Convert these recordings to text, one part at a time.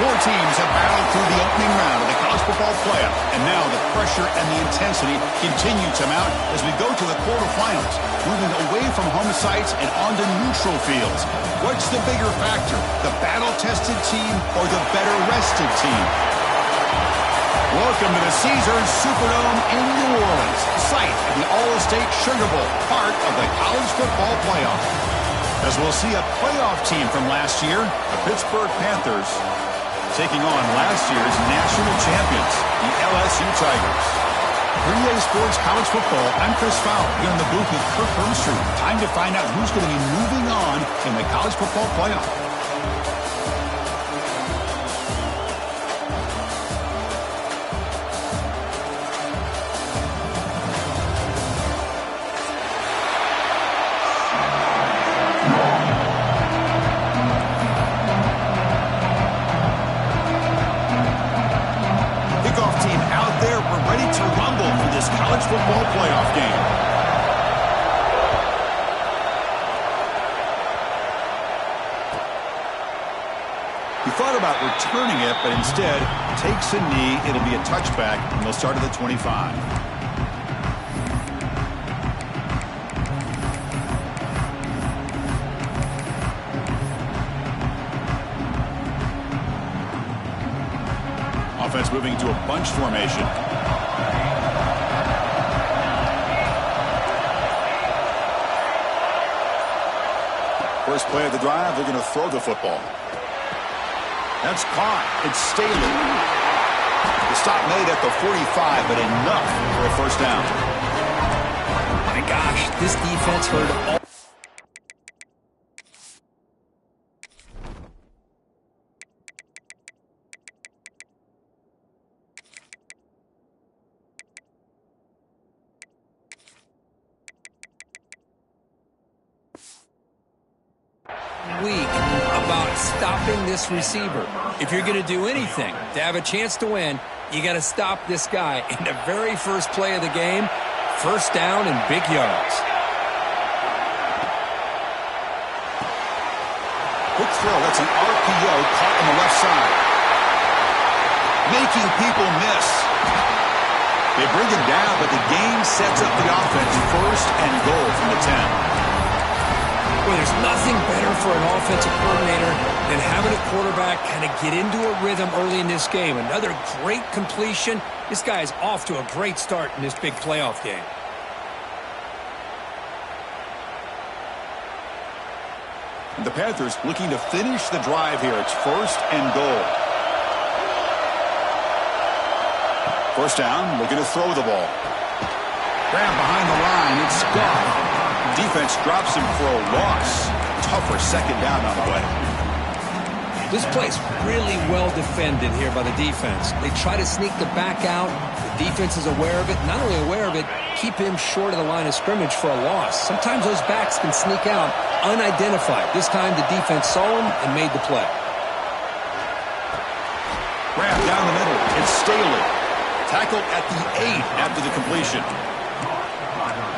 Four teams have battled through the opening round of the college football playoff, and now the pressure and the intensity continue to mount as we go to the quarterfinals, moving away from home sites and onto neutral fields. What's the bigger factor, the battle-tested team or the better-rested team? Welcome to the Caesars Superdome in New Orleans, site of the All-State Sugar Bowl, part of the college football playoff. As we'll see a playoff team from last year, the Pittsburgh Panthers, taking on last year's national champions, the LSU Tigers. 3A Sports College Football, I'm Chris Fowler, here in the booth with Kirk Herbstreit. Time to find out who's going to be moving on in the college football playoff. Football playoff game. He thought about returning it, but instead takes a knee. It'll be a touchback, and they'll start at the 25. Offense moving to a bunch formation. First play of the drive, they're going to throw the football. That's caught. It's Staley. The stop made at the 45, but enough for a first down. My gosh, this defense heard all. About stopping this receiver. If you're going to do anything to have a chance to win, you got to stop this guy in the very first play of the game. First down and big yards. Quick throw. That's an RPO caught on the left side. Making people miss. They bring him down, but the game sets up the offense. First and goal from the 10. Well, there's nothing better for an offensive coordinator than having a quarterback kind of get into a rhythm early in this game. Another great completion. This guy is off to a great start in this big playoff game. The Panthers looking to finish the drive here. It's first and goal. First down, looking to throw the ball. Grab behind the line. It's Goff. Defense drops him for a loss. Tougher second down on the way. This play's really well defended here by the defense. They try to sneak the back out. The defense is aware of it. Not only aware of it, keep him short of the line of scrimmage for a loss. Sometimes those backs can sneak out unidentified. This time the defense saw him and made the play. Grab down the middle. It's Staley. Tackled at the 8 after the completion.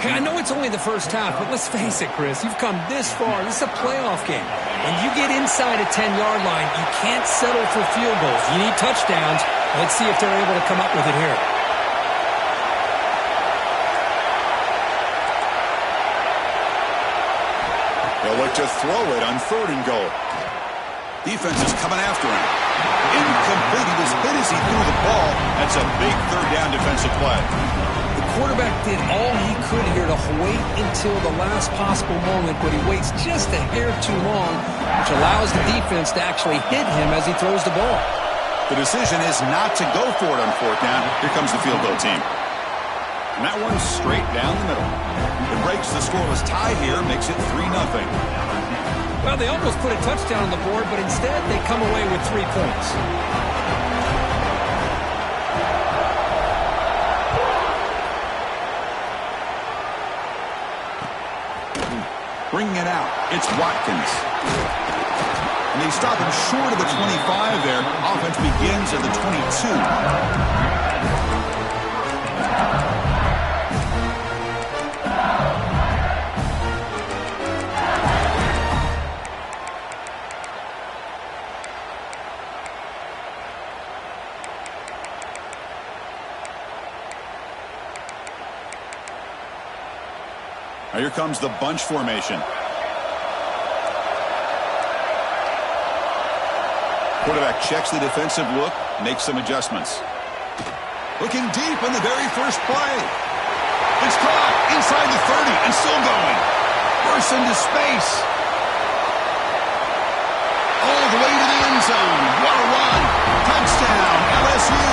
Hey, I know it's only the first half, but let's face it, Chris. You've come this far. This is a playoff game. When you get inside a 10-yard line, you can't settle for field goals. You need touchdowns. Let's see if they're able to come up with it here. They'll look to throw it on third and goal. Defense is coming after him. Incomplete. He was hit as he threw the ball. That's a big third down defensive play. Quarterback did all he could here to wait until the last possible moment, but he waits just a hair too long, which allows the defense to actually hit him as he throws the ball. The decision is not to go for it on fourth down. Here comes the field goal team. And that one's straight down the middle. It breaks the scoreless tie here, makes it 3-0. Well, they almost put a touchdown on the board, but instead they come away with 3 points. Bringing it out, it's Watkins. And they stop him short of the 25 there. Offense begins at the 22. Now here comes the bunch formation. Quarterback checks the defensive look, makes some adjustments. Looking deep in the very first play. It's caught inside the 30 and still going. Bursts into space. All the way to the end zone. What a run. Touchdown, LSU.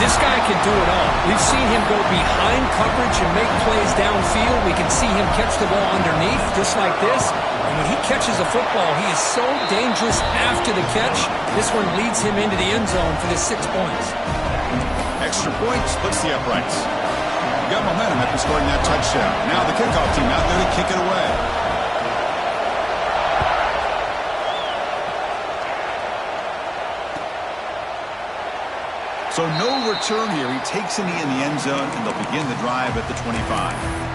This guy can do it all. We've seen him go behind coverage and make plays downfield. We can see him catch the ball underneath, just like this. And when he catches a football, he is so dangerous after the catch. This one leads him into the end zone for the 6 points. Extra point splits the uprights. Got momentum after scoring that touchdown. Now the kickoff team out there to kick it away. So no return here. He takes it in the end zone, and they'll begin the drive at the 25.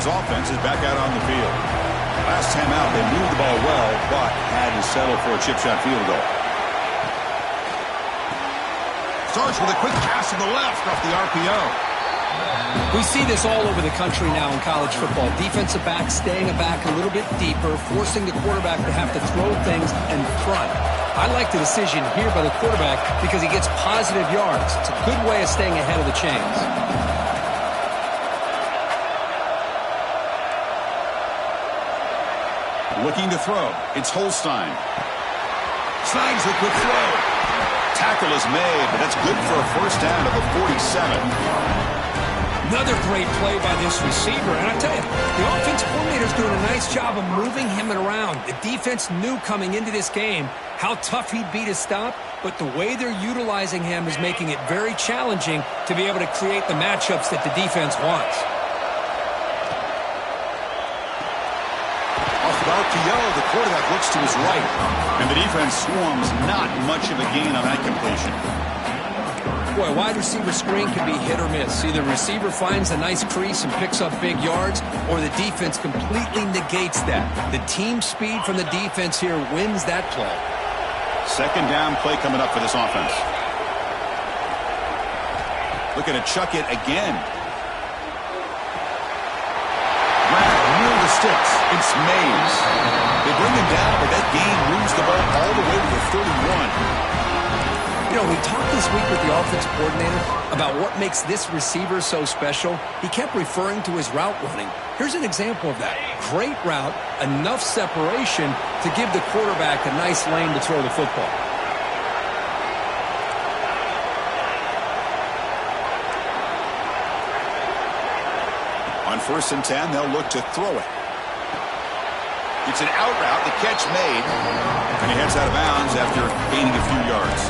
Offense is back out on the field. Last time out, they moved the ball well, but had to settle for a chip shot field goal. Starts with a quick pass to the left off the RPO. We see this all over the country now in college football. Defensive backs staying back a little bit deeper, forcing the quarterback to have to throw things in front. I like the decision here by the quarterback because he gets positive yards. It's a good way of staying ahead of the chains. Looking to throw. It's Holstein. Slides the quick throw. Tackle is made, but that's good for a first down at the 47. Another great play by this receiver. And I tell you, the offensive coordinator's doing a nice job of moving him around. The defense knew coming into this game how tough he'd be to stop, but the way they're utilizing him is making it very challenging to be able to create the matchups that the defense wants. RPO, the quarterback looks to his right, and the defense swarms. Not much of a gain on that completion. Boy, wide receiver screen can be hit or miss. Either the receiver finds a nice crease and picks up big yards, or the defense completely negates that. The team speed from the defense here wins that play. Second down play coming up for this offense. Looking to chuck it again. Sticks. It's Mays. They bring him down, but that gain moves the ball all the way to the 31. You know, we talked this week with the offensive coordinator about what makes this receiver so special. He kept referring to his route running. Here's an example of that. Great route, enough separation to give the quarterback a nice lane to throw the football. On 1st and 10, they'll look to throw it. It's an out route, the catch made, and he heads out of bounds after gaining a few yards.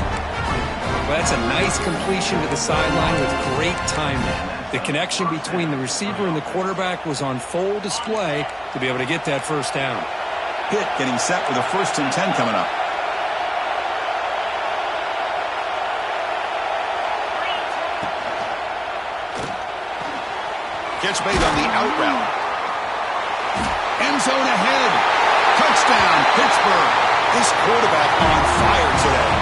Well, that's a nice completion to the sideline with great timing. The connection between the receiver and the quarterback was on full display to be able to get that first down. Pitt getting set with a 1st and 10 coming up. Catch made on the out route. End zone ahead. Touchdown, Pittsburgh. This quarterback on fire today.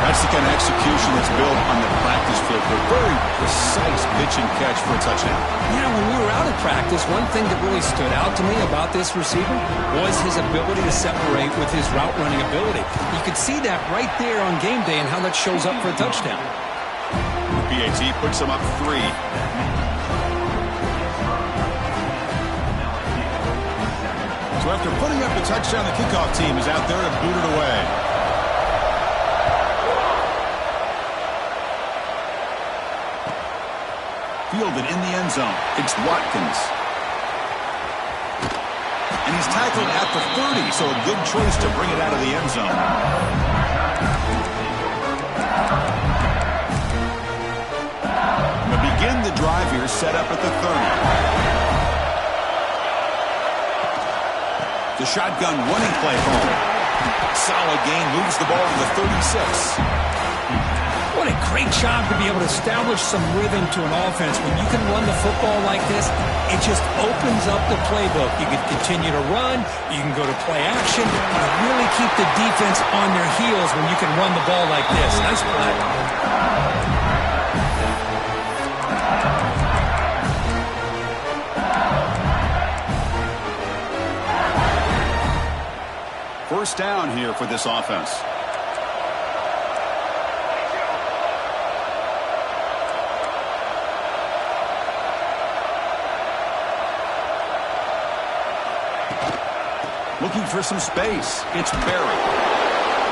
That's the kind of execution that's built on the practice field for a very precise pitch and catch for a touchdown. Yeah, when we were out at practice, one thing that really stood out to me about this receiver was his ability to separate with his route running ability. You could see that right there on game day and how that shows up for a touchdown. PAT puts him up 3. So after putting up the touchdown, the kickoff team is out there to boot it away. Fielded in the end zone. It's Watkins. And he's tackled at the 30, so a good choice to bring it out of the end zone. We'll begin the drive here, set up at the 30. The shotgun running play home. Solid gain, moves the ball to the 36. Well, What a great job to be able to establish some rhythm to an offense. When you can run the football like this, it just opens up the playbook. You can continue to run, you can go to play action, and really keep the defense on their heels when you can run the ball like this. Nice play. First down here for this offense. Looking for some space. It's Berry.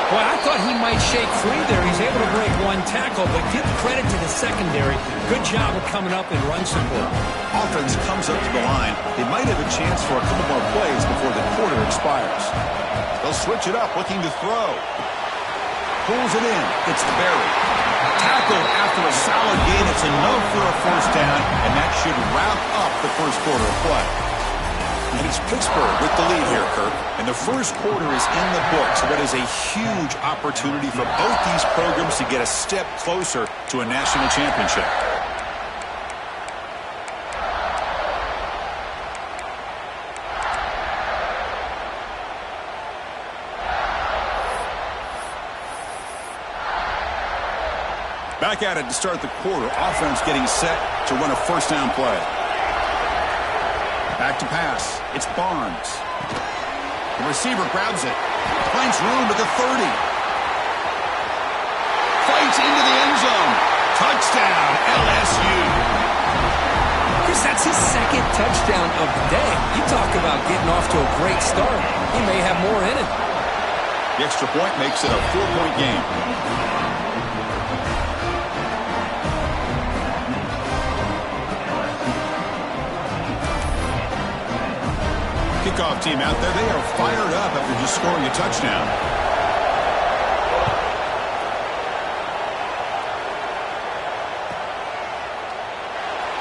Well, I thought he might shake free there. He's able to break one tackle, but give credit to the secondary. Good job of coming up and run support. Offense comes up to the line. They might have a chance for a couple more plays before the quarter expires. They'll switch it up, looking to throw. Pulls it in. It's Berry. Tackled after a solid gain. It's enough for a first down, and that should wrap up the first quarter of play. And it's Pittsburgh with the lead here, Kirk. And the first quarter is in the books. So that is a huge opportunity for both these programs to get a step closer to a national championship. Back at it to start the quarter. Offense getting set to run a first down play. Back to pass. It's Barnes. The receiver grabs it. Finds room at the 30. Fights into the end zone. Touchdown, LSU. Chris, that's his second touchdown of the day. You talk about getting off to a great start. He may have more in it. The extra point makes it a 4-point game. Kickoff team out there. They are fired up after just scoring a touchdown.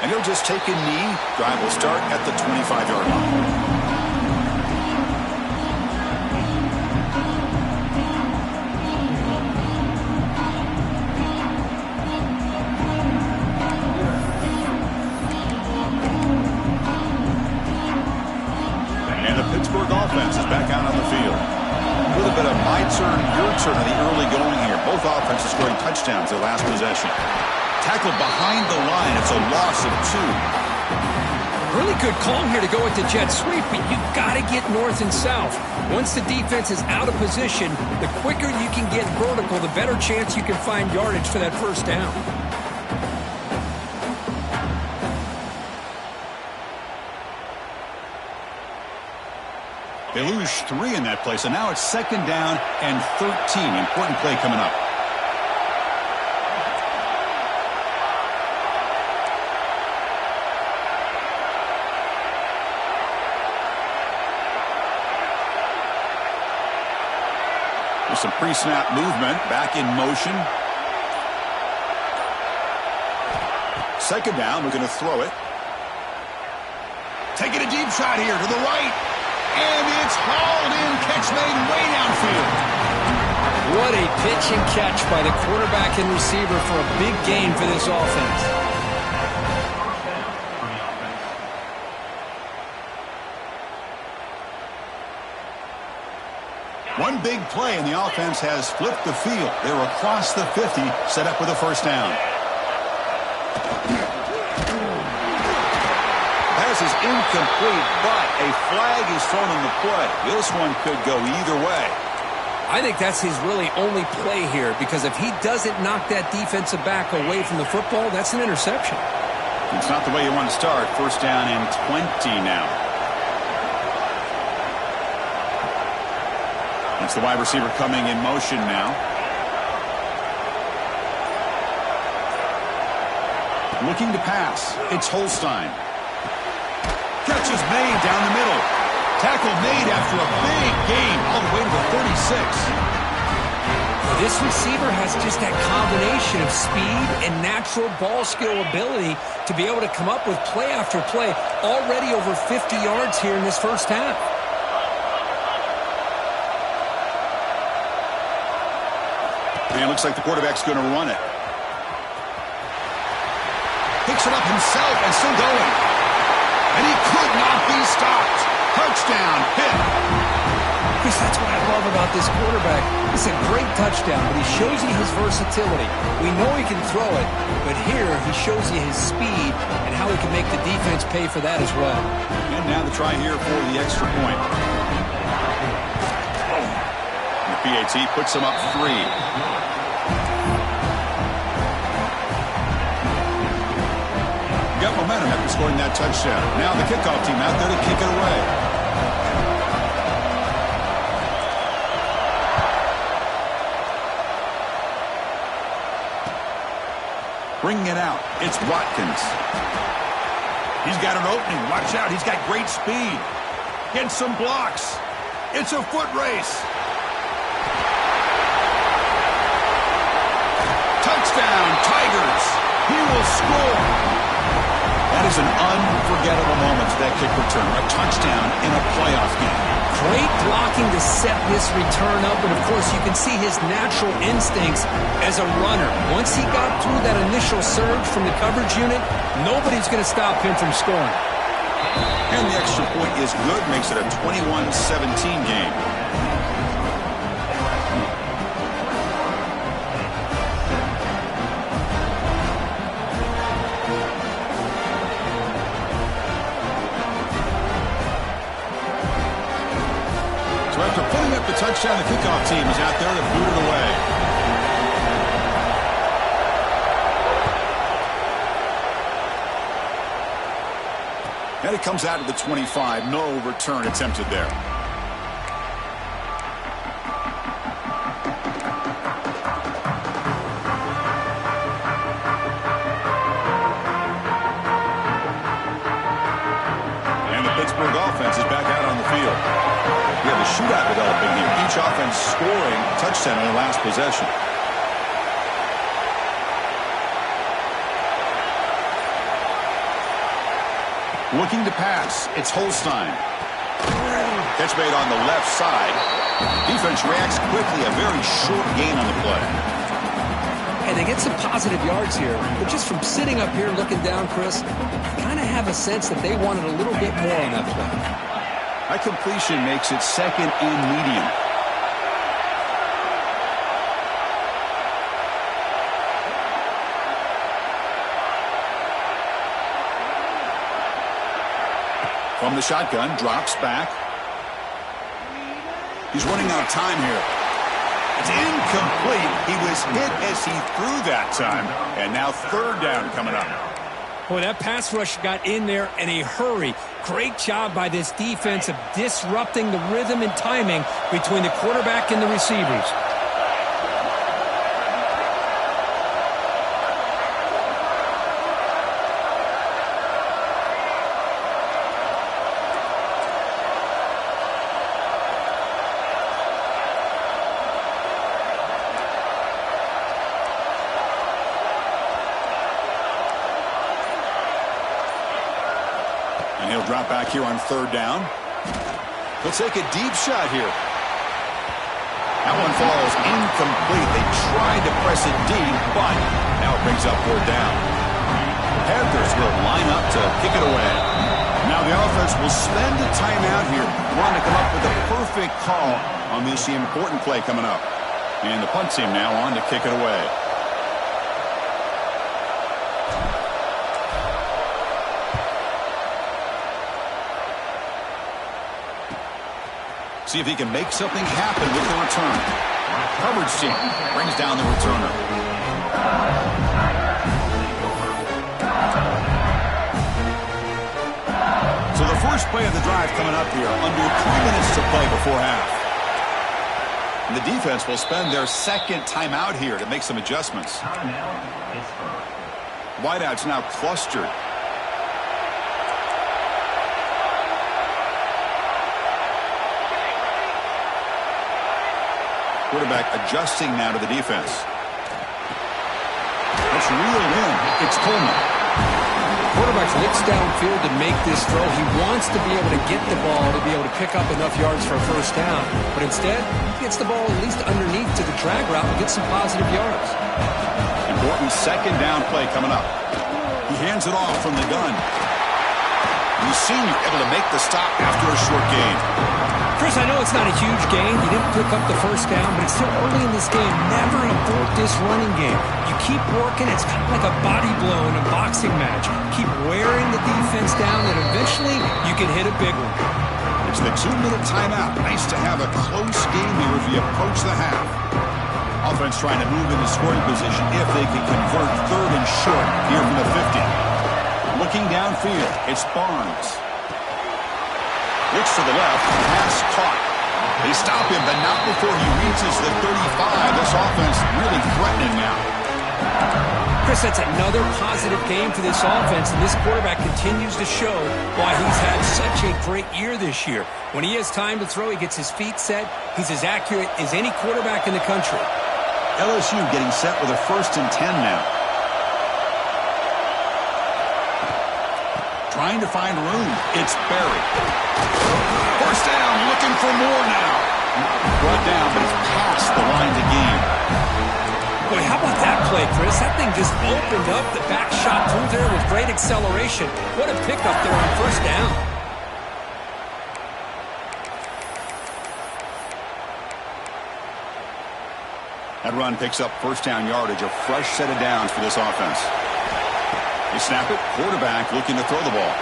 And he'll just take a knee. Drive will start at the 25-yard line. Offense is back out on the field. A little bit of my turn, your turn in the early going here. Both offenses scoring touchdowns their last possession. Tackled behind the line. It's a loss of 2. Really good call here to go with the jet sweep, but you've got to get north and south. Once the defense is out of position, the quicker you can get vertical, the better chance you can find yardage for that first down. They lose 3 in that play, so now it's second down and 13. Important play coming up. There's some pre-snap movement, back in motion. Second down, we're going to throw it. Taking a deep shot here to the right. And it's hauled in, catch made way downfield. What a pitch and catch by the quarterback and receiver for a big gain for this offense. One big play, and the offense has flipped the field. They're across the 50, set up with a first down. Pass is incomplete, but a flag is thrown on the play. This one could go either way. I think that's his really only play here, because if he doesn't knock that defensive back away from the football, that's an interception. It's not the way you want to start. First down and 20 now. It's the wide receiver coming in motion now. Looking to pass. It's Holstein. Catch is made down the middle. Tackle made after a big gain all the way to the 36. This receiver has just that combination of speed and natural ball skill ability to be able to come up with play after play. Already over 50 yards here in this first half. And it looks like the quarterback's going to run it. Picks it up himself and still going. And he could not be stopped. Touchdown, Pitt. Chris, that's what I love about this quarterback. It's a great touchdown, but he shows you his versatility. We know he can throw it, but here he shows you his speed and how he can make the defense pay for that as well. And now the try here for the extra point. The PAT puts him up 3. Got momentum after scoring that touchdown. Now the kickoff team out there to kick it away. Bringing it out, it's Watkins. He's got an opening. Watch out, he's got great speed. Gets some blocks. It's a foot race. Touchdown, Tigers. He will score. That is an unforgettable moment to that kick return. A touchdown in a playoff game. Great blocking to set this return up, and of course you can see his natural instincts as a runner. Once he got through that initial surge from the coverage unit, nobody's going to stop him from scoring. And the extra point is good, makes it a 21-17 game. After putting up the touchdown, the kickoff team is out there to boot it away. And it comes out to the 25. No return attempted there. And the Pittsburgh offense is back out on the field. We have a shootout developing here. Each offense scoring a touchdown on the last possession. Looking to pass. It's Holstein. Catch made on the left side. Defense reacts quickly. A very short gain on the play. And they get some positive yards here. But just from sitting up here looking down, Chris, you kind of have a sense that they wanted a little bit more on that play. That completion makes it second and medium. From the shotgun, drops back. He's running out of time here. It's incomplete. He was hit as he threw that time. And now third down coming up. Boy, that pass rush got in there in a hurry. Great job by this defense of disrupting the rhythm and timing between the quarterback and the receivers. He'll drop back here on third down. He'll take a deep shot here. That one falls incomplete. They tried to press it deep, but now it brings up fourth down. The Panthers will line up to kick it away. Now the offense will spend a timeout here, wanting to come up with a perfect call on this important play coming up. And the punt team now on to kick it away. See if he can make something happen with the return. Coverage team brings down the returner. So the first play of the drive coming up here, under 3 minutes to play before half. And the defense will spend their second timeout here to make some adjustments. Wideouts now clustered. Quarterback adjusting now to the defense. Let's reel in. It's Coleman. Quarterback looks downfield to make this throw. He wants to be able to get the ball to be able to pick up enough yards for a first down. But instead, he gets the ball at least underneath to the drag route and gets some positive yards. Important second down play coming up. He hands it off from the gun. The senior able to make the stop after a short gain. Chris, I know it's not a huge gain. He didn't pick up the first down, but it's still early in this game. Never abort this running game. You keep working. It's kind of like a body blow in a boxing match. Keep wearing the defense down, and eventually you can hit a big one. It's the 2-minute timeout. Nice to have a close game here as we approach the half. Offense trying to move into scoring position if they can convert third and short here from the 50. Looking downfield, it's Barnes. Looks to the left, pass caught. They stop him, but not before he reaches the 35. This offense really threatening now. Chris, that's another positive game for this offense, and this quarterback continues to show why he's had such a great year this year. When he has time to throw, he gets his feet set. He's as accurate as any quarterback in the country. LSU getting set with a 1st and 10 now. Trying to find room. It's Berry. First down, looking for more now. Brought down, but it's past the line to gain. Boy, how about that play, Chris? That thing just opened up. The back shot through there with great acceleration. What a pickup there on first down. That run picks up first down yardage, a fresh set of downs for this offense. They snap it, quarterback looking to throw the ball.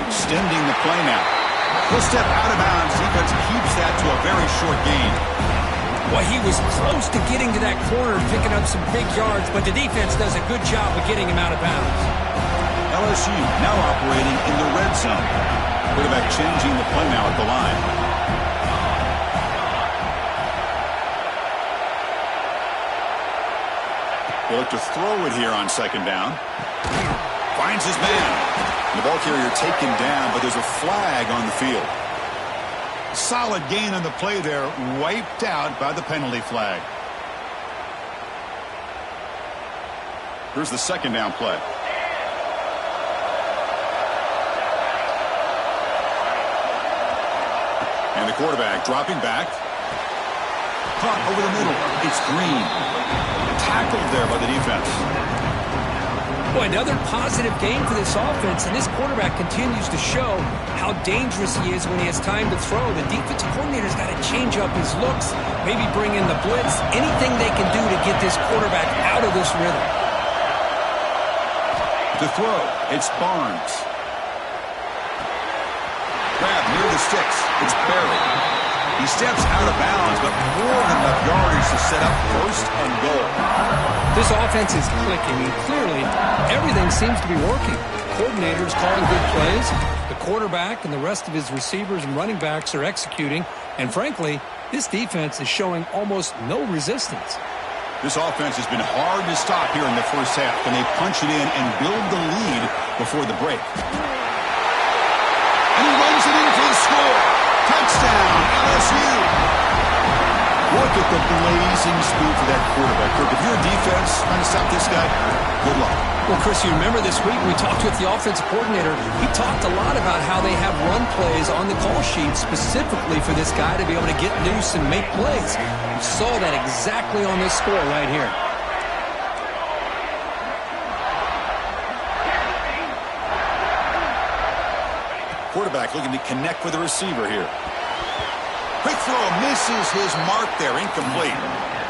Extending the play now. He'll step out of bounds. Defense keeps that to a very short gain. Boy, he was close to getting to that corner, picking up some big yards, but the defense does a good job of getting him out of bounds. LSU now operating in the red zone. Quarterback changing the play now at the line. They look to throw it here on second down. Finds his man. The ball carrier taken down, but there's a flag on the field. Solid gain on the play there, wiped out by the penalty flag. Here's the second down play. And the quarterback dropping back. Caught over the middle. It's Green. Tackled there by the defense. Boy, another positive game for this offense, and this quarterback continues to show how dangerous he is when he has time to throw. The defensive coordinator's got to change up his looks, maybe bring in the blitz, anything they can do to get this quarterback out of this rhythm. To throw, it's Barnes. Grab near the sticks. It's Berry. He steps out of bounds, but more than enough yardage to set up first and goal. This offense is clicking, and clearly everything seems to be working. The coordinator's calling good plays. The quarterback and the rest of his receivers and running backs are executing. And frankly, this defense is showing almost no resistance. This offense has been hard to stop here in the first half. Can they punch it in and build the lead before the break? And he runs it in for the score. Touchdown, LSU. Look at the blazing speed for that quarterback. Kirk, if you're a defense trying to stop this guy, good luck. Well, Chris, you remember this week we talked with the offensive coordinator. He talked a lot about how they have run plays on the call sheet specifically for this guy to be able to get loose and make plays. You saw that exactly on this score right here. Quarterback looking to connect with the receiver here. Quick throw, misses his mark there, incomplete.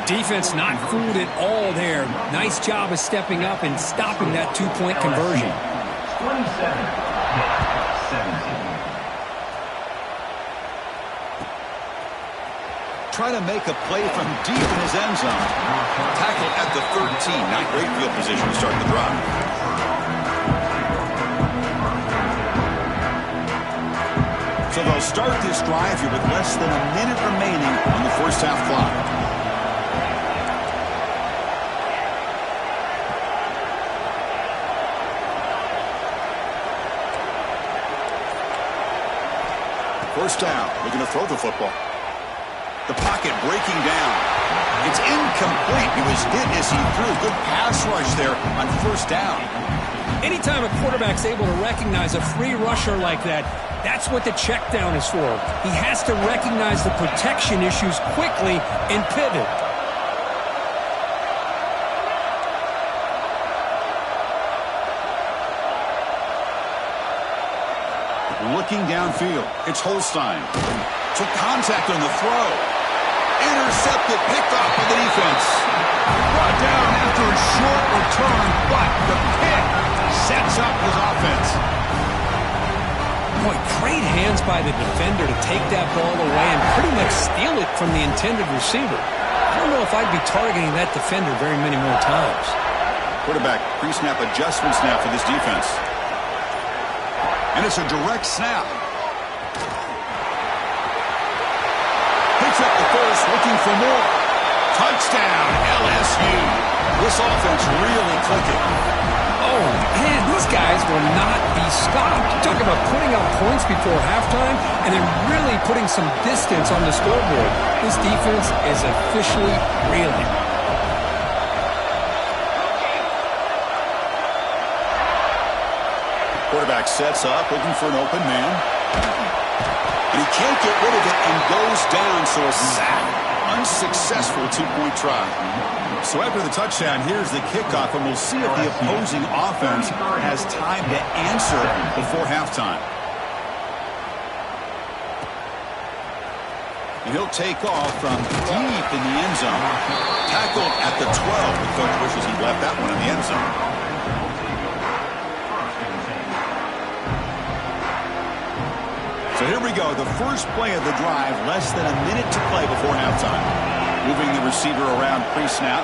Defense not fooled at all there. Nice job of stepping up and stopping that two-point conversion. 27-17. Trying to make a play from deep in his end zone. Tackle at the 13. Not great field position to start the drive. So they'll start this drive here with less than a minute remaining on the first half clock. First down, looking to throw the football. The pocket breaking down. It's incomplete. He was hit as he threw. Good pass rush there on first down. Anytime a quarterback's able to recognize a free rusher like that, that's what the check down is for. He has to recognize the protection issues quickly and pivot. Looking downfield. It's Holstein. Took contact on the throw. Intercepted, picked off by the defense. Brought down after a short return, but the pick sets up his offense. Boy, great hands by the defender to take that ball away and pretty much steal it from the intended receiver. I don't know if I'd be targeting that defender very many more times. Quarterback pre-snap adjustment snap for this defense. And it's a direct snap. Picks up the first, looking for more. Touchdown, LSU. This offense really clicking. Oh, man, these guys will not be stopped. Talk about putting up points before halftime and then really putting some distance on the scoreboard. This defense is officially reeling. Quarterback sets up, looking for an open man. And he can't get rid of it and goes down, so a sack. Unsuccessful two-point try. So after the touchdown, here's the kickoff, and we'll see if the opposing offense has time to answer before halftime. And he'll take off from deep in the end zone. Tackled at the 12. The coach wishes he left that one in the end zone. So here we go, the first play of the drive, less than a minute to play before halftime. Moving the receiver around pre-snap.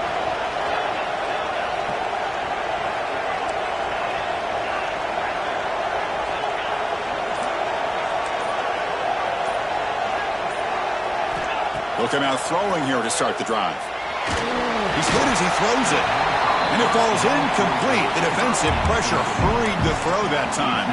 Looking out throwing here to start the drive. He's hit as he throws it. And it falls incomplete. The defensive pressure hurried the throw that time.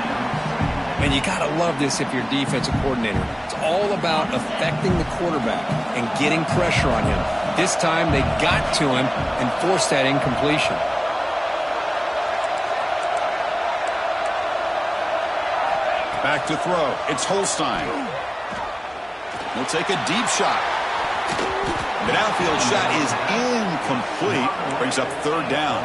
And you got to love this if you're defensive coordinator. It's all about affecting the quarterback and getting pressure on him. This time they got to him and forced that incompletion. Back to throw. It's Holstein. He'll take a deep shot. The downfield shot is incomplete. Brings up third down.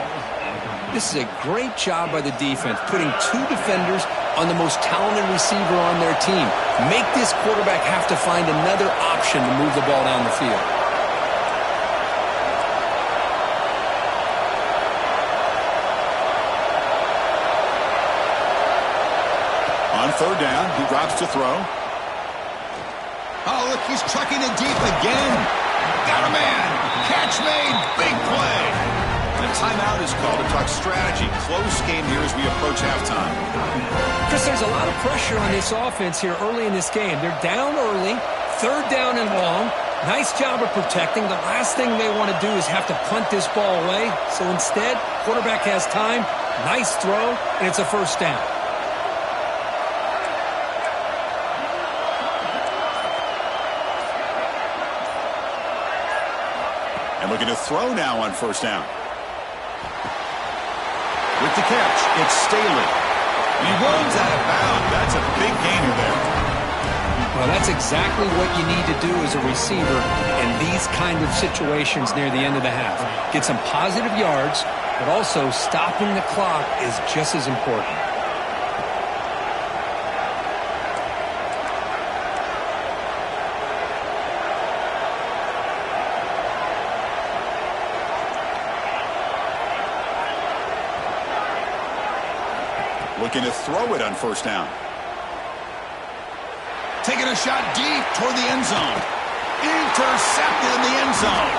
This is a great job by the defense, putting two defenders on the most talented receiver on their team. Make this quarterback have to find another option to move the ball down the field. On third down, he drops to throw. Oh, look, he's trucking it deep again. Got a man. Catch made. Big play. A timeout is called to talk strategy. Close game here as we approach halftime. Chris, there's a lot of pressure on this offense here early in this game. They're down early, third down and long. Nice job of protecting. The last thing they want to do is have to punt this ball away. So instead, quarterback has time, nice throw, and it's a first down. And looking to throw now on first down. With the catch, it's Staley. He runs out of bounds. That's a big gainer there. Well, that's exactly what you need to do as a receiver in these kind of situations near the end of the half. Get some positive yards, but also stopping the clock is just as important. Looking to throw it on first down. Taking a shot deep toward the end zone. Intercepted in the end zone.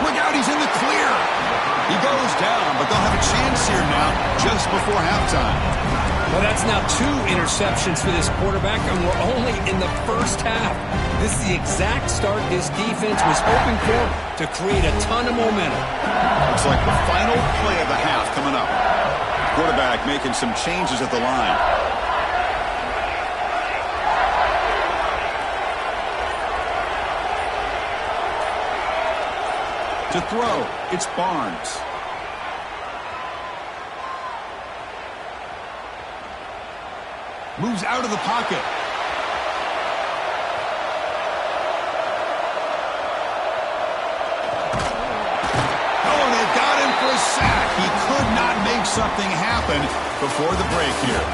Look out, he's in the clear. He goes down, but they'll have a chance here now just before halftime. Well, that's now 2 interceptions for this quarterback, and we're only in the first half. This is the exact start this defense was hoping for to create a ton of momentum. Looks like the final play of the half coming up. Quarterback making some changes at the line. To throw, it's Barnes. Moves out of the pocket. Oh, they got him for a sack. He could not make something happen before the break here.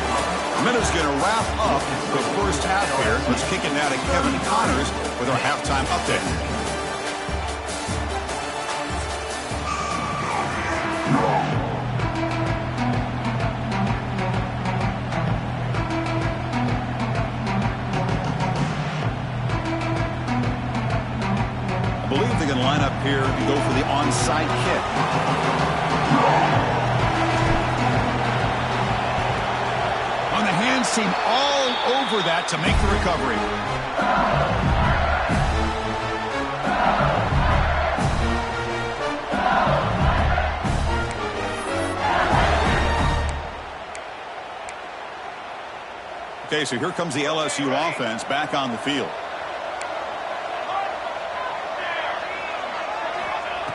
Minute's going to wrap up the first half here. Let's kick it now to Kevin Connors with our halftime update. I believe they're going to line up here and go for the onside kick. On the hands team all over that to make the recovery. Okay, so here comes the LSU offense back on the field.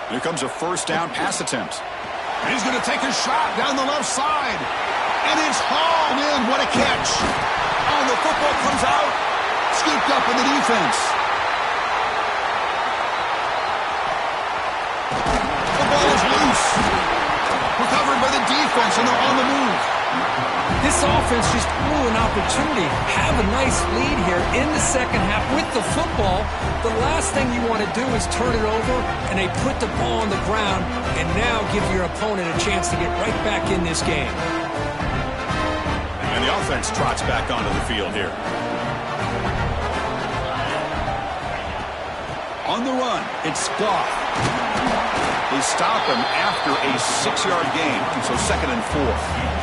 Here comes a first down pass attempt. And he's going to take a shot down the left side. And it's hauled in. What a catch. Oh, the football comes out. Scooped up in the defense. The ball is loose. Recovered by the defense, and they're on the move. This offense just blew an opportunity. Have a nice lead here in the second half with the football. The last thing you want to do is turn it over, and they put the ball on the ground, and now give your opponent a chance to get right back in this game. And the offense trots back onto the field here. On the run, it's Goff. They stop him after a 6-yard gain, so 2nd and 4.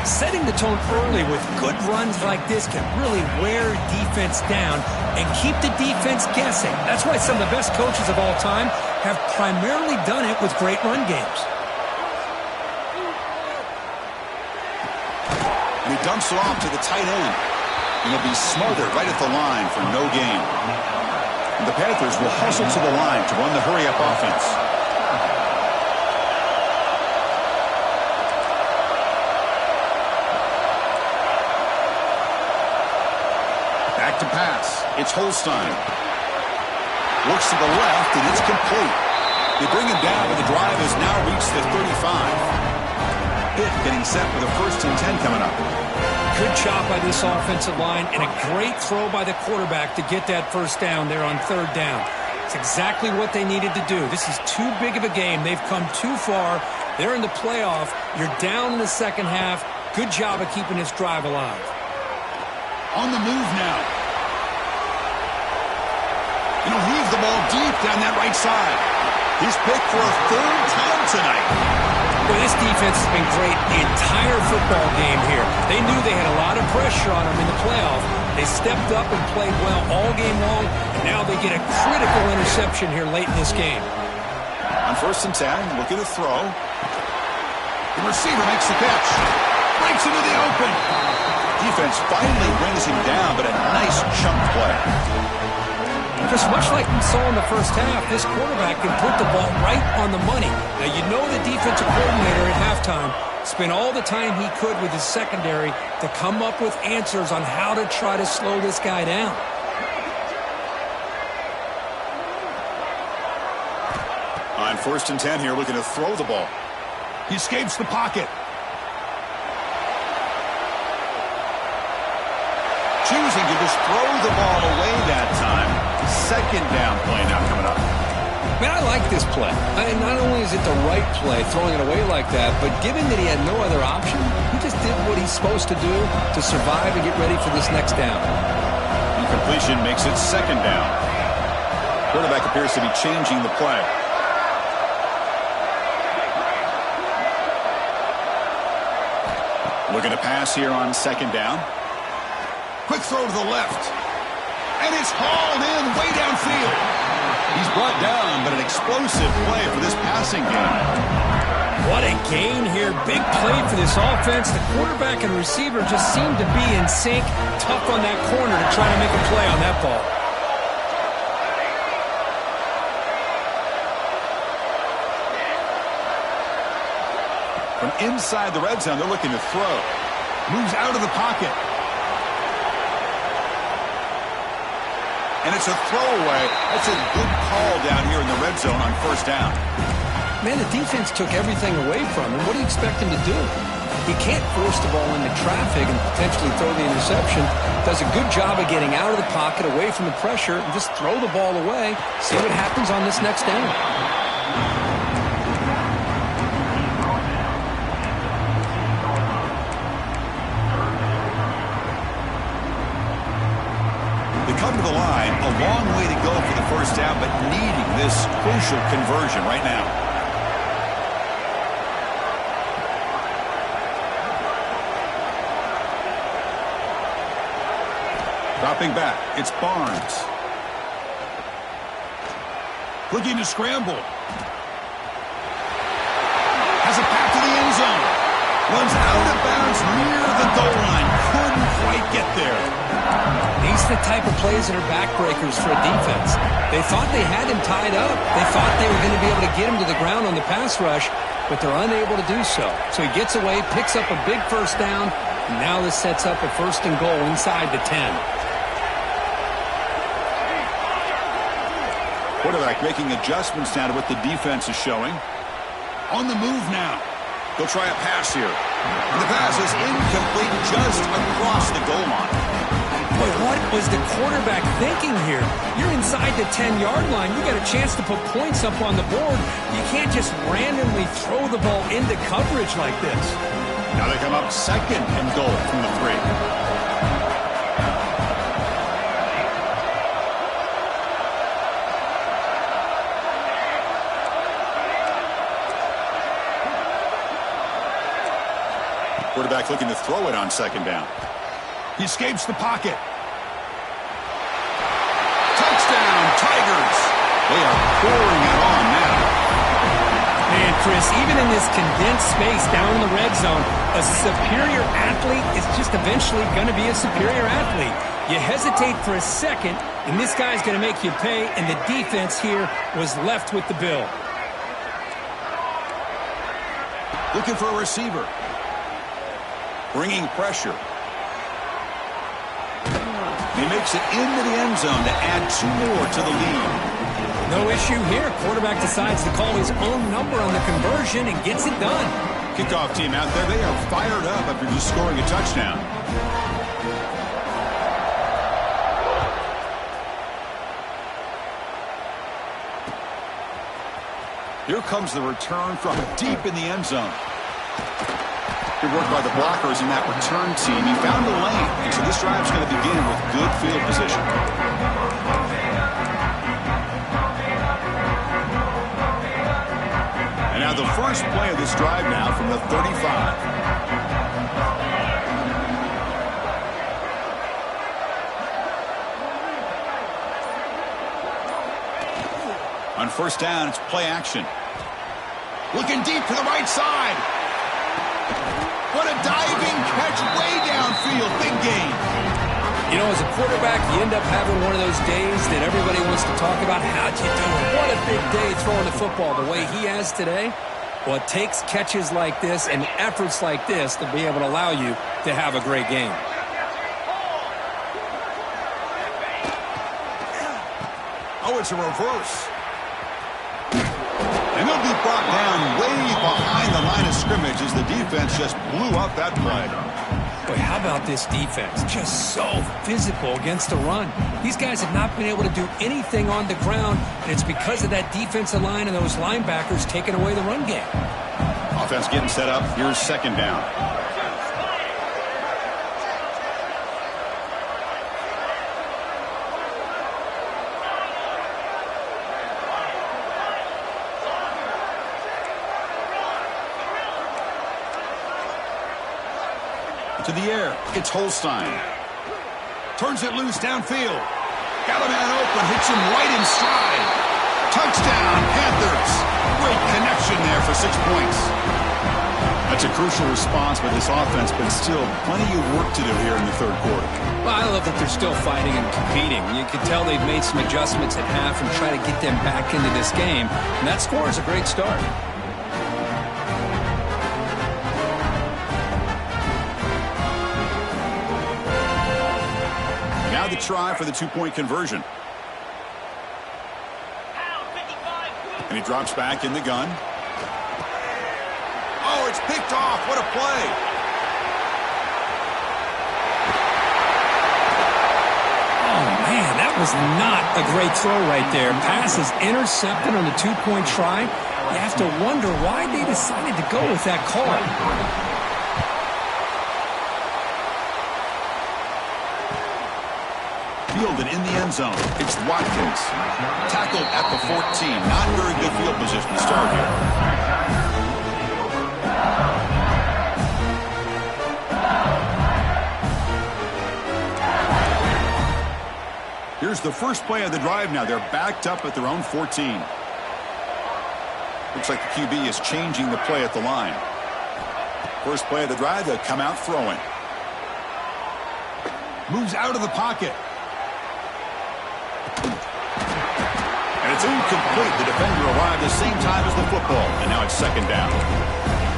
Setting the tone early with good runs like this can really wear defense down and keep the defense guessing. That's why some of the best coaches of all time have primarily done it with great run games. And he dumps it off to the tight end. And he'll be smothered right at the line for no gain. And the Panthers will hustle to the line to run the hurry-up offense. Back to pass. It's Holstein. Works to the left, and it's complete. They bring him down, but the drive has now reached the 35. Pitt getting set for the 1st and 10 coming up. Good job by this offensive line, and a great throw by the quarterback to get that first down there on 3rd down. It's exactly what they needed to do. This is too big of a game. They've come too far. They're in the playoff. You're down in the second half. Good job of keeping this drive alive. On the move now. And he'll heave the ball deep down that right side. He's picked for a 3rd time tonight. Well, this defense has been great the entire football game here. They knew they had a lot of pressure on them in the playoff. They stepped up and played well all game long, and now they get a critical interception here late in this game. On 1st and 10, looking to throw. The receiver makes the catch. Breaks into the open. Defense finally brings him down, but a nice chunk play. Just much like we saw in the first half, this quarterback can put the ball right on the money. Now, you know the defensive coordinator at halftime spent all the time he could with his secondary to come up with answers on how to try to slow this guy down. On 1st and 10 here, looking to throw the ball. He escapes the pocket. Choosing to just throw the ball away that time. 2nd down play now coming up. Man, I like this play. Not only is it the right play, throwing it away like that, but given that he had no other option, he just did what he's supposed to do to survive and get ready for this next down. Incompletion makes it 2nd down. Quarterback appears to be changing the play. Looking to pass here on 2nd down. Quick throw to the left. And it's hauled in way downfield. He's brought down, but an explosive play for this passing game. What a gain here. Big play for this offense. The quarterback and receiver just seem to be in sync. Tough on that corner to try to make a play on that ball. From inside the red zone, they're looking to throw. Moves out of the pocket. And it's a throwaway. That's a good call down here in the red zone on 1st down. Man, the defense took everything away from him. What do you expect him to do? He can't force the ball into traffic and potentially throw the interception. Does a good job of getting out of the pocket, away from the pressure, and just throw the ball away. See what happens on this next down. They come to the line, a long way to go for the first down, but needing this crucial conversion right now. Dropping back, it's Barnes. Looking to scramble. Has a pass to the end zone. Runs out of bounds near the goal line. Couldn't quite get there. These are the type of plays that are backbreakers for a defense. They thought they had him tied up. They thought they were going to be able to get him to the ground on the pass rush, but they're unable to do so. So he gets away, picks up a big first down, and now this sets up a 1st and goal inside the 10. Quarterback making adjustments now to what the defense is showing. On the move now. They'll try a pass here. And the pass is incomplete just across the goal line. Boy, what was the quarterback thinking here? You're inside the 10-yard line. You got a chance to put points up on the board. You can't just randomly throw the ball into coverage like this. Now they come up 2nd and goal from the 3. Quarterback looking to throw it on 2nd down. He escapes the pocket. Touchdown, Tigers. They are pouring it on now. Man, Chris, even in this condensed space down in the red zone, a superior athlete is just eventually going to be a superior athlete. You hesitate for a second, and this guy's going to make you pay, and the defense here was left with the bill. Looking for a receiver. Bringing pressure. He makes it into the end zone to add 2 more to the lead. No issue here. Quarterback decides to call his own number on the conversion and gets it done. Kickoff team out there. They are fired up after just scoring a touchdown. Here comes the return from deep in the end zone. Good work by the blockers in that return team. He found the lane, and so this drive's going to begin with good field position. And now the first play of this drive now from the 35. On 1st down, it's play action. Looking deep to the right side. What a diving catch way downfield. Big gain. You know, as a quarterback, you end up having one of those days that everybody wants to talk about. How'd you do it? What a big day throwing the football the way he has today. Well, it takes catches like this and efforts like this to be able to allow you to have a great game. Oh, it's a reverse. And they'll be brought down way behind the line of scrimmage as the defense just blew up that play. Boy, how about this defense? Just so physical against the run. These guys have not been able to do anything on the ground, and it's because of that defensive line and those linebackers taking away the run game. Offense getting set up. Here's 2nd down. To the air, it's Holstein. Turns it loose downfield. Got a man open, hits him right in stride. Touchdown, Panthers. Great connection there for 6 points. That's a crucial response by this offense, but still plenty of work to do here in the 3rd quarter. Well, I love that they're still fighting and competing. You can tell they've made some adjustments at half and try to get them back into this game. And that score is a great start. The try for the 2-point conversion. And he drops back in the gun. picked off. What a play. Oh, man, that was not a great throw right there. Pass is intercepted on the two-point try. You have to wonder why they decided to go with that call. Fielded in the end zone. It's Watkins. Tackled at the 14. Not very good field position to start here. Here's the first play of the drive now. They're backed up at their own 14. Looks like the QB is changing the play at the line. First play of the drive, they'll come out throwing. Moves out of the pocket. And it's incomplete. The defender arrived the same time as the football, and now it's second down.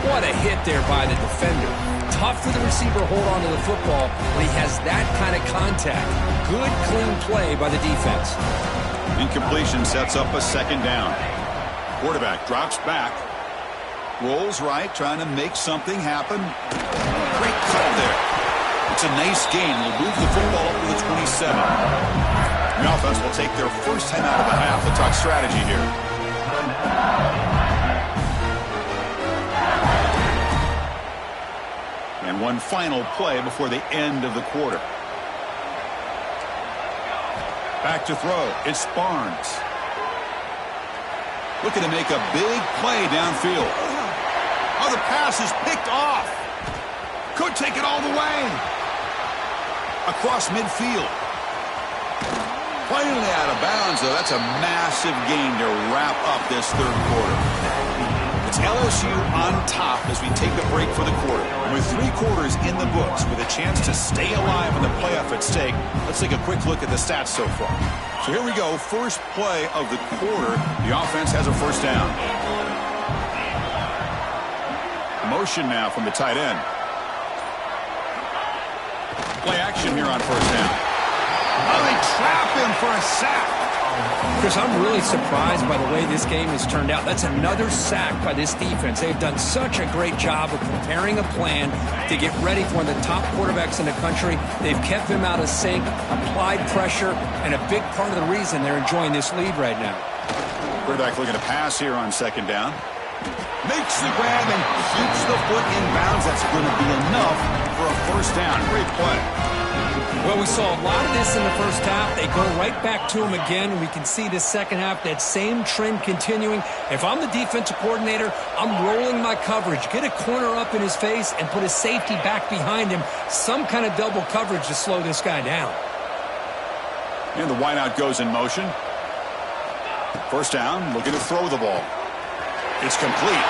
What a hit there by the defender. Tough for the receiver to hold on to the football when he has that kind of contact. Good, clean play by the defense. Incompletion sets up a second down. Quarterback drops back. Rolls right, trying to make something happen. Great cut there. It's a nice gain. Will move the football up to the 27. The offense will take their first time out of the half. The talk strategy here. And one final play before the end of the quarter. Back to throw. It's Barnes. Looking to make a big play downfield. Oh, the pass is picked off. Could take it all the way. Across midfield. Plainly out of bounds, though. That's a massive gain to wrap up this third quarter. It's LSU on top as we take a break for the quarter. With 3 quarters in the books, with a chance to stay alive in the playoff at stake, let's take a quick look at the stats so far. So here we go. First play of the quarter. The offense has a first down. Motion now from the tight end. Play action here on first down. Oh, they trap him for a sack. Chris, I'm really surprised by the way this game has turned out. That's another sack by this defense. They've done such a great job of preparing a plan to get ready for one of the top quarterbacks in the country. They've kept him out of sync, applied pressure, and a big part of the reason they're enjoying this lead right now. Quarterback looking to pass here on second down. Makes the grab and keeps the foot in bounds. That's going to be enough for a first down. Great play. Well, we saw a lot of this in the first half. They go right back to him again, and we can see this second half, that same trend continuing. If I'm the defensive coordinator, I'm rolling my coverage. Get a corner up in his face and put a safety back behind him. Some kind of double coverage to slow this guy down. And the wideout goes in motion. First down, looking to throw the ball. It's complete.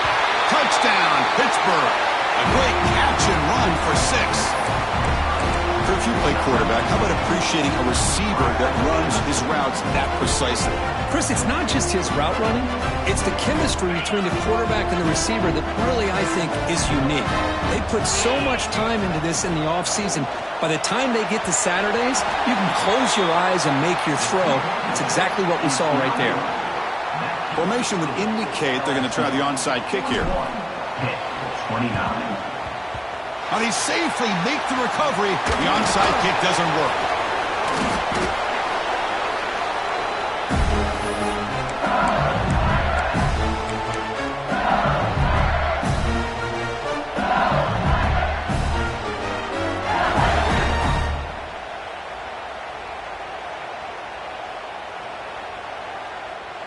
Touchdown, Pittsburgh. A great catch and run for 6. If you play quarterback, how about appreciating a receiver that runs his routes that precisely? Chris, it's not just his route running. It's the chemistry between the quarterback and the receiver that really, I think, is unique. They put so much time into this in the offseason. By the time they get to Saturdays, you can close your eyes and make your throw. It's exactly what we saw right there. Formation would indicate they're going to try the onside kick here. 29. And they safely make the recovery. The onside kick doesn't work.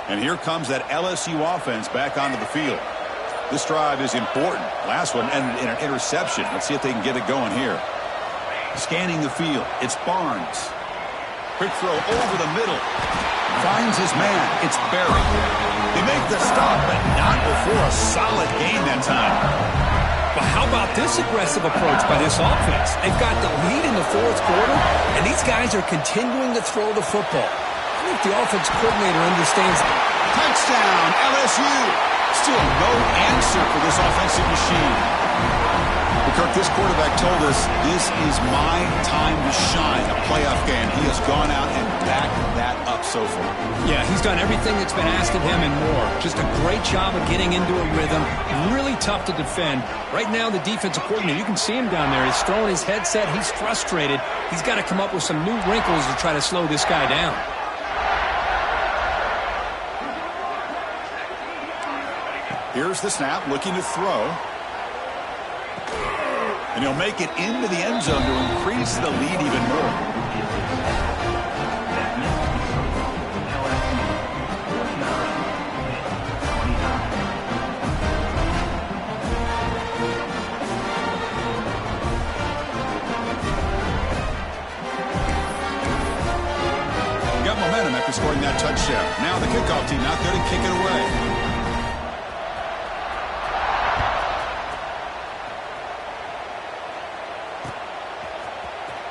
And here comes that LSU offense back onto the field. This drive is important. Last one ended in an interception. Let's see if they can get it going here. Scanning the field. It's Barnes. Quick throw over the middle. Finds his man. It's Berry. They make the stop, but not before a solid gain that time. But how about this aggressive approach by this offense? They've got the lead in the fourth quarter, and these guys are continuing to throw the football. I think the offense coordinator understands that. Touchdown, LSU. Still no answer for this offensive machine. Well, Kirk, This quarterback told us this is my time to shine, a playoff game. He has gone out and backed that up so far. Yeah, he's done everything that's been asked of him and more. Just a great job of getting into a rhythm. Really tough to defend. Right now, the defensive coordinator, you can see him down there. He's throwing his headset. He's frustrated. He's got to come up with some new wrinkles to try to slow this guy down. Here's the snap, looking to throw. And he'll make it into the end zone to increase the lead even more. Got momentum after scoring that touchdown. Now the kickoff team out there to kick it away.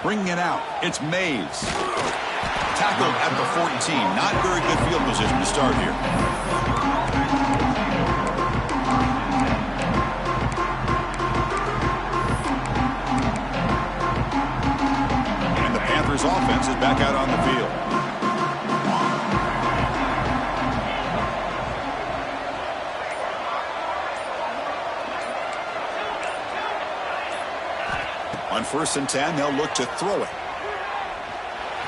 Bringing it out, it's Mays. Tackled at the 14. Not very good field position to start here. And the Panthers offense is back out on the field. On 1st and 10, they'll look to throw it.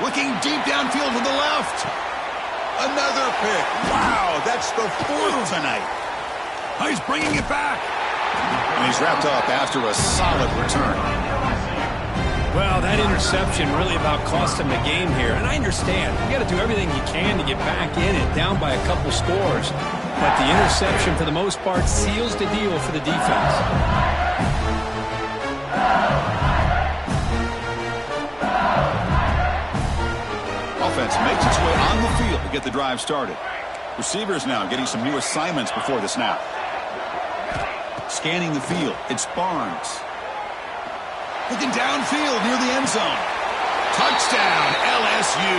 Looking deep downfield to the left. Another pick. Wow, that's the 4th tonight. Oh, he's bringing it back. And he's wrapped up after a solid return. Well, that interception really about cost him the game here. And I understand. You got to do everything you can to get back in it, down by a couple scores. But the interception, for the most part, seals the deal for the defense. Offense makes its way on the field to get the drive started. Receivers now getting some new assignments before the snap. Scanning the field, it's Barnes. Looking downfield near the end zone. Touchdown, LSU.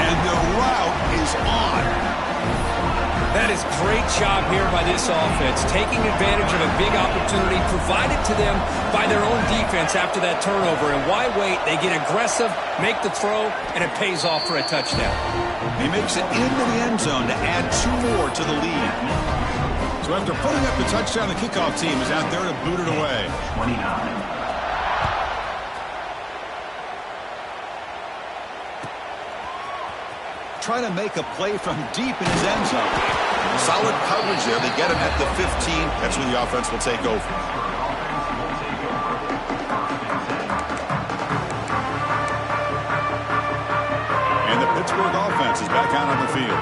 And the route is on. That is great job here by this offense, taking advantage of a big opportunity provided to them by their own defense after that turnover. And why wait? They get aggressive, make the throw, and it pays off for a touchdown. He makes it into the end zone to add 2 more to the lead. So after putting up the touchdown, the kickoff team is out there to boot it away. 29. Trying to make a play from deep in his end zone. Solid coverage there. They get him at the 15. That's where the offense will take over. And the Pittsburgh offense is back out on the field.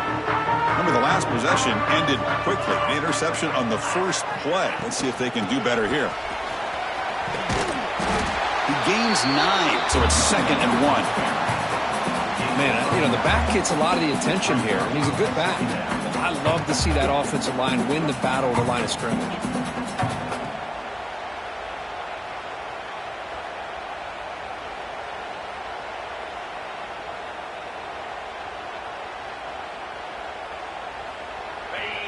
Remember, the last possession ended quickly. The interception on the first play. Let's see if they can do better here. He gains 9, so it's 2nd and 1. Man, you know, the back gets a lot of the attention here, and he's a good back. I love to see that offensive line win the battle at the line of scrimmage.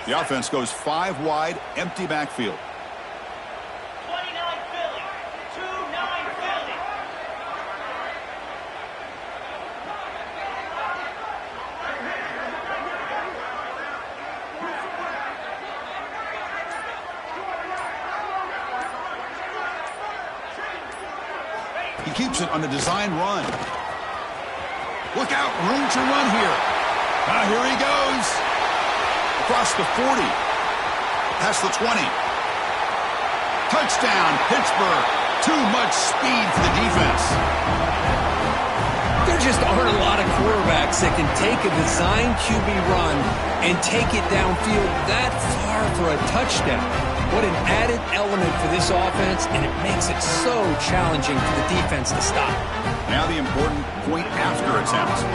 The offense goes 5 wide, empty backfield. He keeps it on a design run. Look out, room to run here. Now here he goes. Across the 40. Past the 20. Touchdown, Pittsburgh. Too much speed for the defense. There just aren't a lot of quarterbacks that can take a design QB run and take it downfield that far for a touchdown. What an added element for this offense, and it makes it so challenging for the defense to stop. Now the important point after attempt.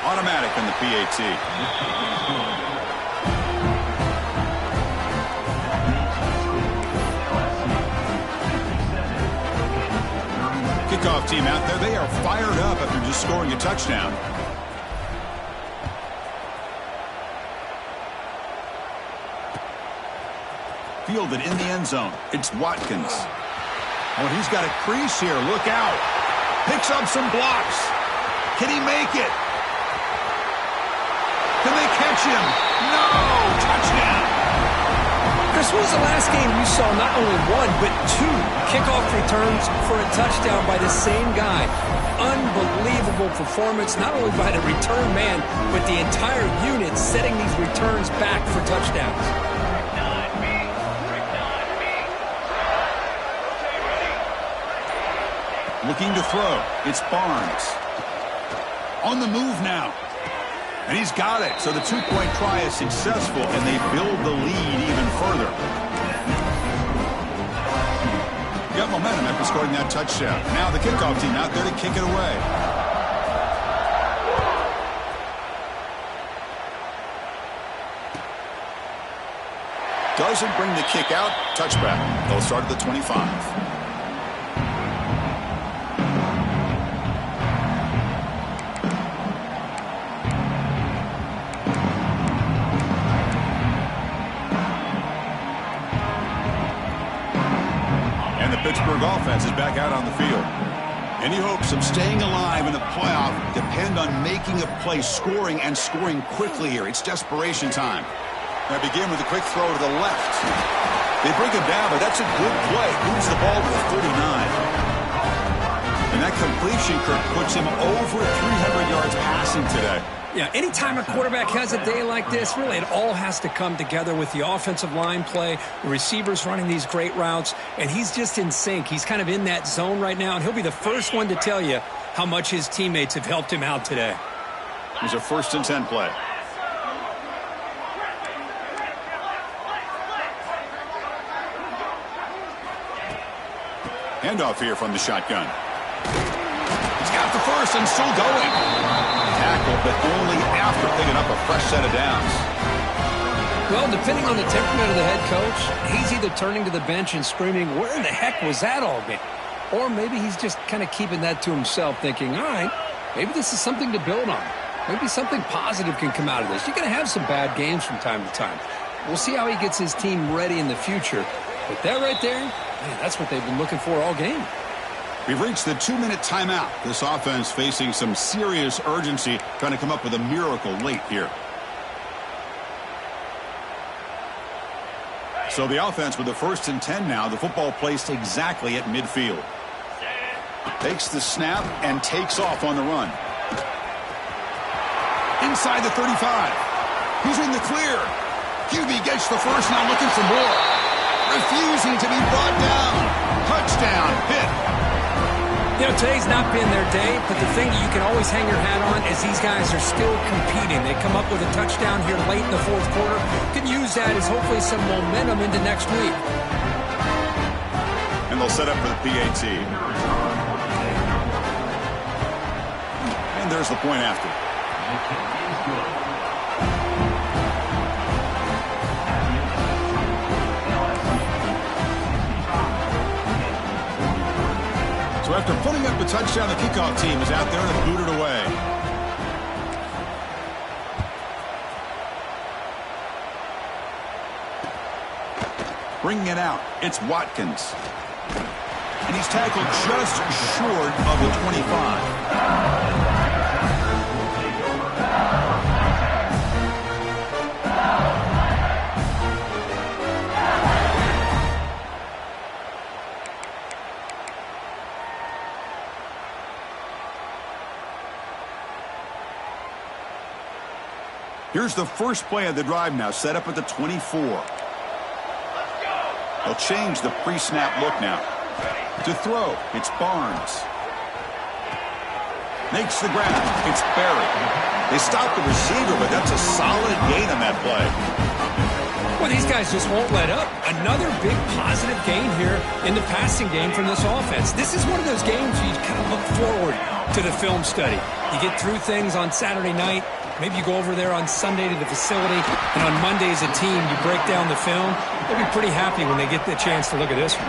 Automatic in the PAT. kickoff team out there. They are fired up after just scoring a touchdown. Fielded in the end zone. It's Watkins. Oh, he's got a crease here. Look out. Picks up some blocks. Can he make it? Can they catch him? No! Touchdown! Chris, when was the last game you saw not only one, but two kickoff returns for a touchdown by the same guy? Unbelievable performance, not only by the return man, but the entire unit setting these returns back for touchdowns. Looking to throw. It's Barnes. On the move now. And he's got it. So the two-point try is successful, and they build the lead even further. Got momentum after scoring that touchdown. Now the kickoff team out there to kick it away. Doesn't bring the kick out. Touchback. They'll start at the 25. Pittsburgh offense is back out on the field. Any hopes of staying alive in the playoff depend on making a play, scoring, and scoring quickly here. It's desperation time. They begin with a quick throw to the left. They bring him down, but that's a good play. Moves the ball to the 39. And that completion, Kirk, puts him over 300 yards passing today. Yeah, anytime a quarterback has a day like this, really it all has to come together with the offensive line play, the receivers running these great routes, and he's just in sync. He's kind of in that zone right now, and he'll be the first one to tell you how much his teammates have helped him out today. Here's a 1st and 10 play. Handoff here from the shotgun. He's got the first and still going. Tackle, but only after picking up a fresh set of downs. Well, depending on the temperament of the head coach, he's either turning to the bench and screaming, where in the heck was that all game? Or maybe he's just kind of keeping that to himself, thinking, all right, maybe this is something to build on. Maybe something positive can come out of this. You're going to have some bad games from time to time. We'll see how he gets his team ready in the future. But that right there, man, that's what they've been looking for all game. We've reached the 2-minute timeout. This offense facing some serious urgency, trying to come up with a miracle late here. So the offense with the 1st and 10 now. The football placed exactly at midfield. Takes the snap and takes off on the run. Inside the 35. He's in the clear. QB gets the first, now looking for more. Refusing to be brought down. Touchdown, Pitt. You know, today's not been their day, but the thing that you can always hang your hat on is these guys are still competing. They come up with a touchdown here late in the 4th quarter. Can use that as hopefully some momentum into next week. And they'll set up for the PAT. And there's the point after. So after putting up a touchdown, the kickoff team is out there to boot it away. Bringing it out, it's Watkins. And he's tackled just short of the 25. Here's the first play of the drive now, set up at the 24. They'll change the pre-snap look now. To throw, it's Barnes. Makes the grab, it's Barry. They stop the receiver, but that's a solid gain on that play. Well, these guys just won't let up. Another big positive gain here in the passing game from this offense. This is one of those games where you kind of look forward to the film study. You get through things on Saturday night. Maybe you go over there on Sunday to the facility, and on Monday as a team, you break down the film. They'll be pretty happy when they get the chance to look at this one.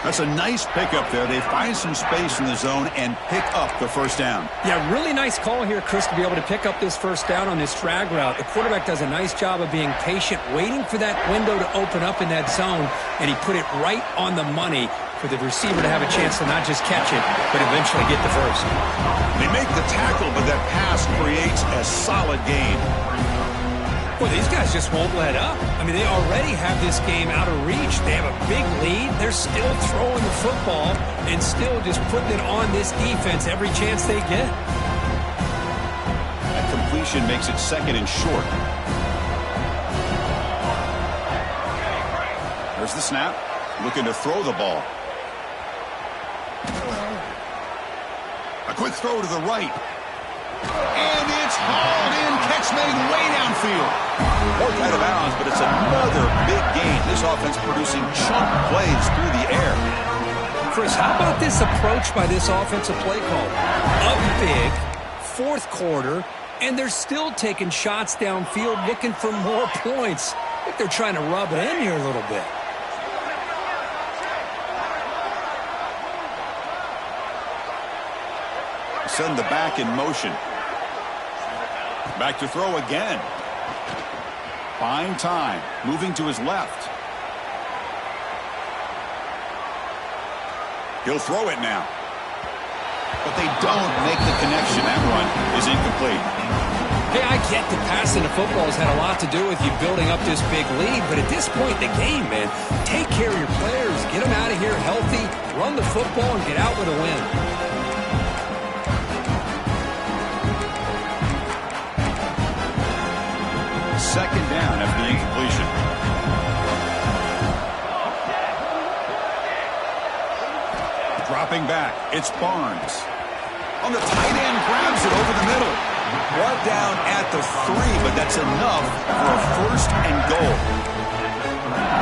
That's a nice pickup there. They find some space in the zone and pick up the first down. Yeah, really nice call here, Chris, to be able to pick up this first down on this drag route. The quarterback does a nice job of being patient, waiting for that window to open up in that zone, and he put it right on the money for the receiver to have a chance to not just catch it, but eventually get the first. They make the tackle, but that pass creates a solid gain. Well, these guys just won't let up. I mean, they already have this game out of reach. They have a big lead. They're still throwing the football and still just putting it on this defense every chance they get. That completion makes it second and short. There's the snap. Looking to throw the ball. A quick throw to the right. And it's hauled in. Catch made way downfield. Worked out of bounds, but it's another big gain. This offense producing chunk plays through the air. Chris, how about this approach by this offensive play call? Up big, fourth quarter, and they're still taking shots downfield looking for more points. I think they're trying to rub it in here a little bit. Send the back in motion. Back to throw again. Fine time. Moving to his left. He'll throw it now. But they don't make the connection. That run is incomplete. Hey, I get that passing the football has had a lot to do with you building up this big lead, but at this point in the game, man, take care of your players. Get them out of here healthy, run the football, and get out with a win. Second down after the incompletion. Dropping back, it's Barnes. On the tight end, grabs it over the middle. Brought down at the 3, but that's enough for a first and goal.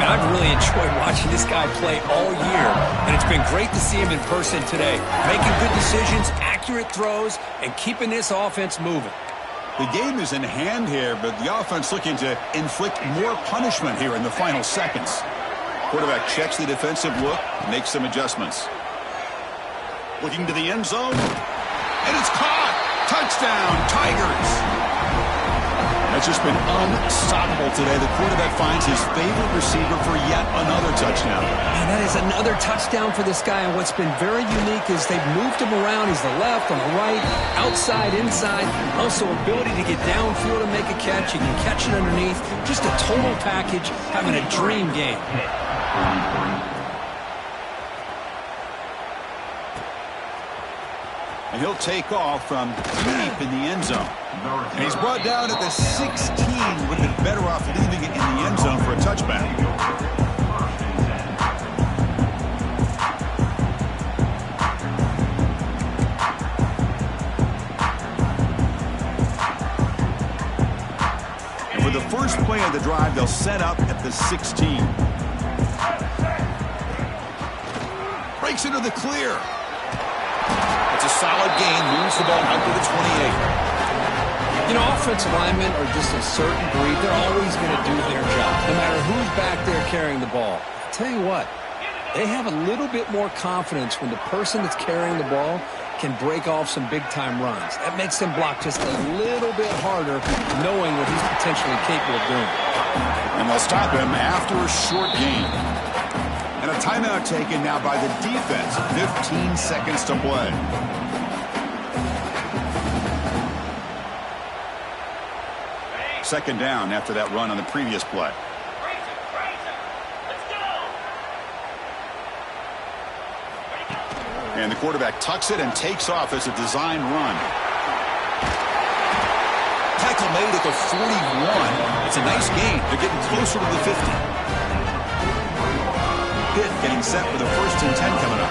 And I've really enjoyed watching this guy play all year, and it's been great to see him in person today. Making good decisions, accurate throws, and keeping this offense moving. The game is in hand here, but the offense looking to inflict more punishment here in the final seconds. Quarterback checks the defensive look, makes some adjustments. Looking to the end zone, and it's caught! Touchdown, Tigers! That's just been unstoppable today. The quarterback finds his favorite receiver for yet another touchdown. And that is another touchdown for this guy, and what's been very unique is they've moved him around. He's the left, on the right, outside, inside. Also ability to get downfield and make a catch. You can catch it underneath. Just a total package, having a dream game. And he'll take off from deep in the end zone. And he's brought down at the 16. Would have been better off leaving it in the end zone for a touchback. And for the first play of the drive, they'll set up at the 16. Breaks into the clear. It's a solid gain, moves the ball out to the 28. You know, offensive linemen are just a certain breed. They're always going to do their job, no matter who's back there carrying the ball. I'll tell you what, they have a little bit more confidence when the person that's carrying the ball can break off some big-time runs. That makes them block just a little bit harder, knowing what he's potentially capable of doing. And they'll stop him after a short gain. And a timeout taken now by the defense. 15 seconds to play. Second down after that run on the previous play. And the quarterback tucks it and takes off as a design run. Tackle made at the 41. It's a nice gain. They're getting closer to the 50. Pitt getting set for the 1st and 10 coming up.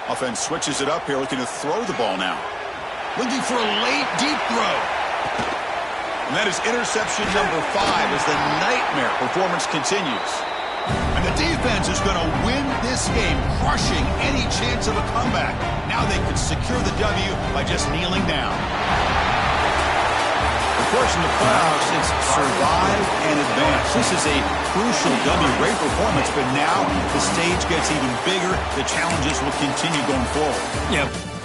Offense switches it up here, looking to throw the ball now. Looking for a late, deep throw. And that is interception number 5 as the nightmare performance continues. And the defense is going to win this game, crushing any chance of a comeback. Now they can secure the W by just kneeling down. Of course, in the playoffs, it's survive and advance. This is a crucial W. Great performance, but now the stage gets even bigger. The challenges will continue going forward. Yep.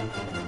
Thank you.